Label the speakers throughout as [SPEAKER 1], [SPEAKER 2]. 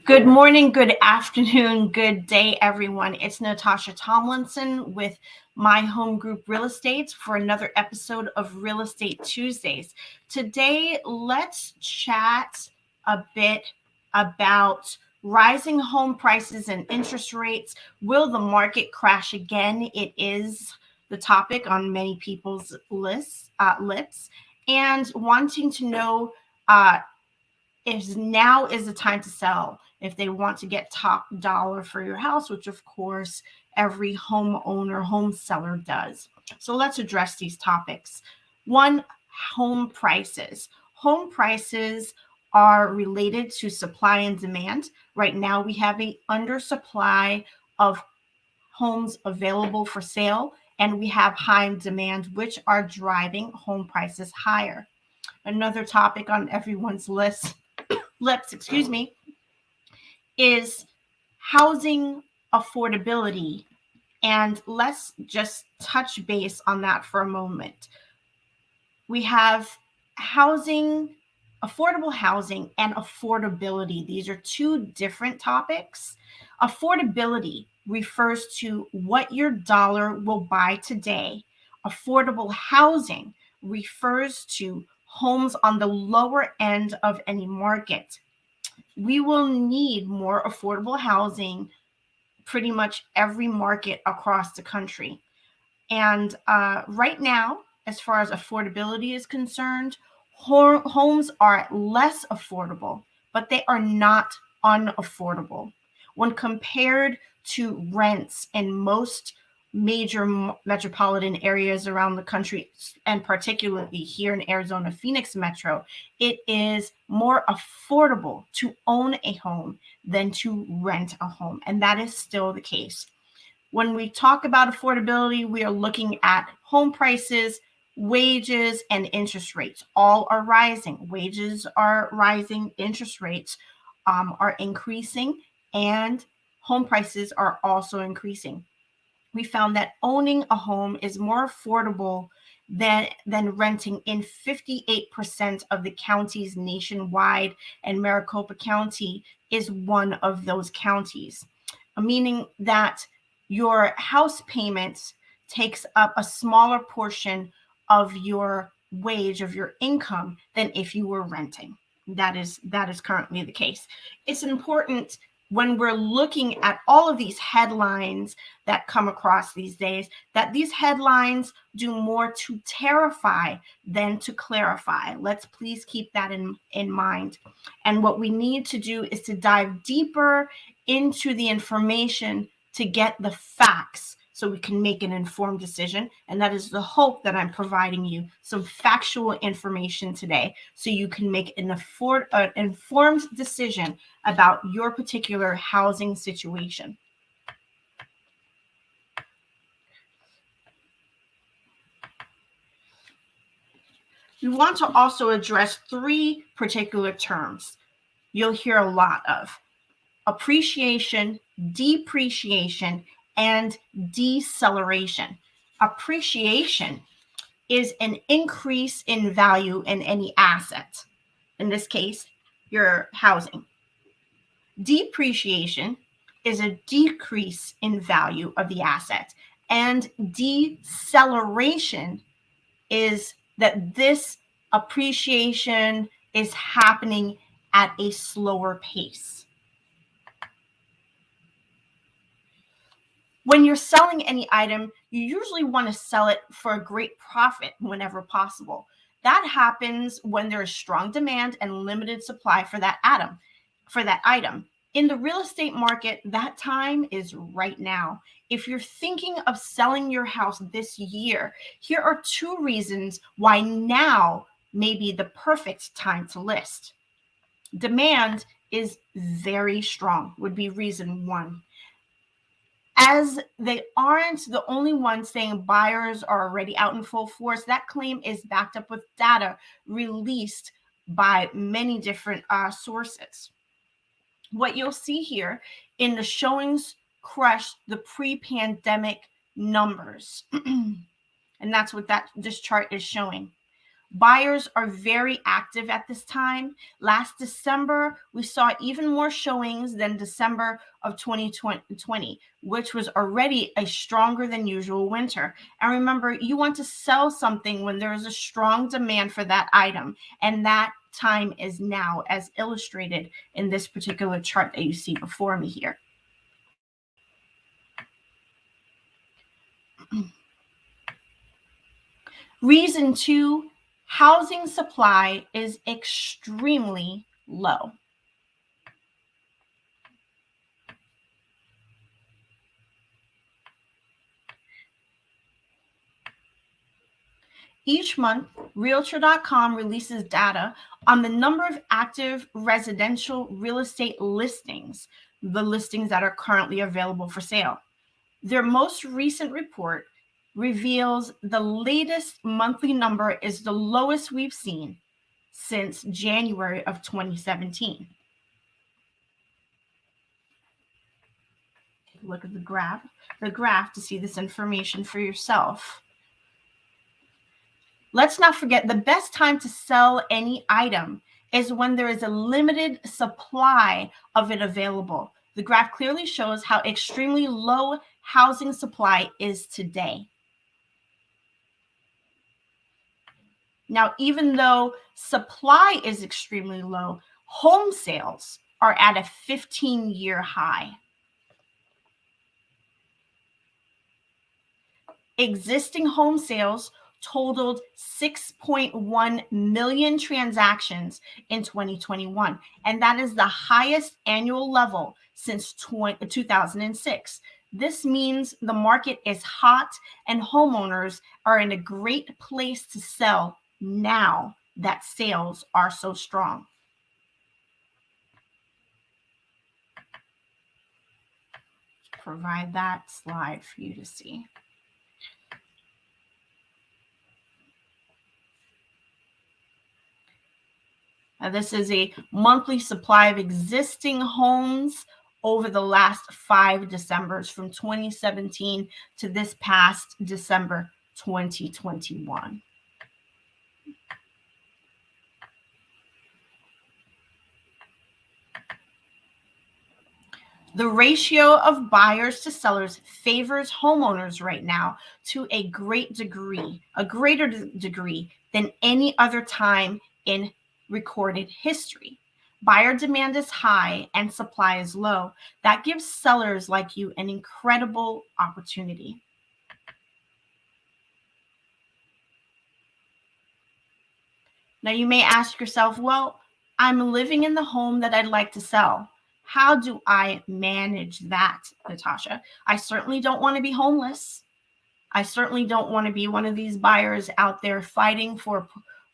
[SPEAKER 1] Good morning, good afternoon, good day, everyone. It's Natasha Tomlinson with My Home Group Real Estate for another episode of Real Estate Tuesdays. Today, let's chat a bit about rising home prices and interest rates. Will the market crash again? It is the topic on many people's lips, and wanting to know if now is the time to sell if they want to get top dollar for your house, which of course every homeowner, home seller does. So let's address these topics. One, home prices. Home prices are related to supply and demand. Right now we have a undersupply of homes available for sale, and we have high demand, which are driving home prices higher. Another topic on everyone's lips, is housing affordability. And let's just touch base on that for a moment. We have housing, affordable housing, and affordability. These are two different topics. Affordability refers to what your dollar will buy today. Affordable housing refers to homes on the lower end of any market. We will need more affordable housing pretty much every market across the country. And right now, as far as affordability is concerned, homes are less affordable, but they are not unaffordable. When compared to rents in most major metropolitan areas around the country, and particularly here in Arizona, Phoenix Metro, it is more affordable to own a home than to rent a home. And that is still the case. When we talk about affordability, we are looking at home prices, wages, and interest rates. All are rising. Wages are rising, interest rates are increasing, and home prices are also increasing. We found that owning a home is more affordable than renting in 58% of the counties nationwide, and Maricopa County is one of those counties, meaning that your house payment takes up a smaller portion of your wage, of your income, than if you were renting. That is currently the case. It's important when we're looking at all of these headlines that come across these days, that these headlines do more to terrify than to clarify. Let's please keep that in mind. And what we need to do is to dive deeper into the information to get the facts so we can make an informed decision. And that is the hope that I'm providing you some factual information today so you can make an informed decision about your particular housing situation. We want to also address three particular terms you'll hear a lot of: appreciation, depreciation, and deceleration. Appreciation is an increase in value in any asset, in this case, your housing. Depreciation is a decrease in value of the asset, and deceleration is that this appreciation is happening at a slower pace. When you're selling any item, you usually want to sell it for a great profit whenever possible. That happens when there is strong demand and limited supply for that item. In the real estate market, that time is right now. If you're thinking of selling your house this year, here are two reasons why now may be the perfect time to list. Demand is very strong, would be reason one. As they aren't the only ones saying buyers are already out in full force, that claim is backed up with data released by many different sources. What you'll see here in the showings crush the pre-pandemic numbers. And that's what this chart is showing. Buyers are very active at this time. Last December, we saw even more showings than December of 2020, which was already a stronger than usual winter. And remember, you want to sell something when there is a strong demand for that item. And that time is now, as illustrated in this particular chart that you see before me here. Reason 2, housing supply is extremely low. Each month, Realtor.com releases data on the number of active residential real estate listings, the listings that are currently available for sale. Their most recent report reveals the latest monthly number is the lowest we've seen since January of 2017. Take a look at the graph to see this information for yourself. Let's not forget, the best time to sell any item is when there is a limited supply of it available. The graph clearly shows how extremely low housing supply is today. Now, even though supply is extremely low, home sales are at a 15-year high. Existing home sales totaled 6.1 million transactions in 2021, and that is the highest annual level since 2006. This means the market is hot and homeowners are in a great place to sell now that sales are so strong. Provide that slide for you to see. This is a monthly supply of existing homes over the last 5 Decembers from 2017 to this past December 2021. The ratio of buyers to sellers favors homeowners right now to a greater degree than any other time in recorded history. Buyer demand is high and supply is low. That gives sellers like you an incredible opportunity. Now you may ask yourself, well, I'm living in the home that I'd like to sell. How do I manage that, Natasha? I certainly don't want to be homeless. I certainly don't want to be one of these buyers out there fighting for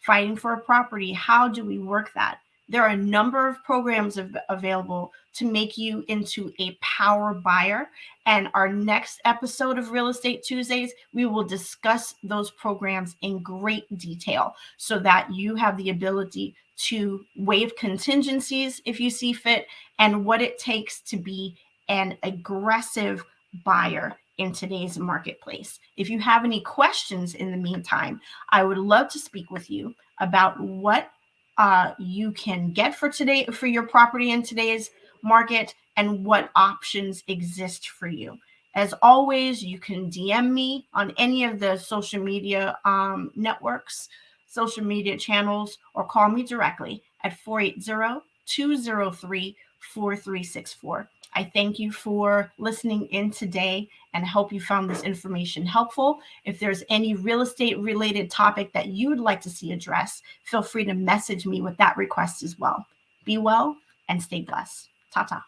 [SPEAKER 1] a property. How do we work that? There are a number of programs available to make you into a power buyer. And our next episode of Real Estate Tuesdays, we will discuss those programs in great detail so that you have the ability to waive contingencies if you see fit, and what it takes to be an aggressive buyer in today's marketplace. If you have any questions in the meantime, I would love to speak with you about what you can get for your property in today's market and what options exist for you. As always, you can DM me on any of the social media networks, social media channels, or call me directly at 480-203-4364. I thank you for listening in today and hope you found this information helpful. If there's any real estate related topic that you would like to see addressed, feel free to message me with that request as well. Be well and stay blessed. Ta-ta.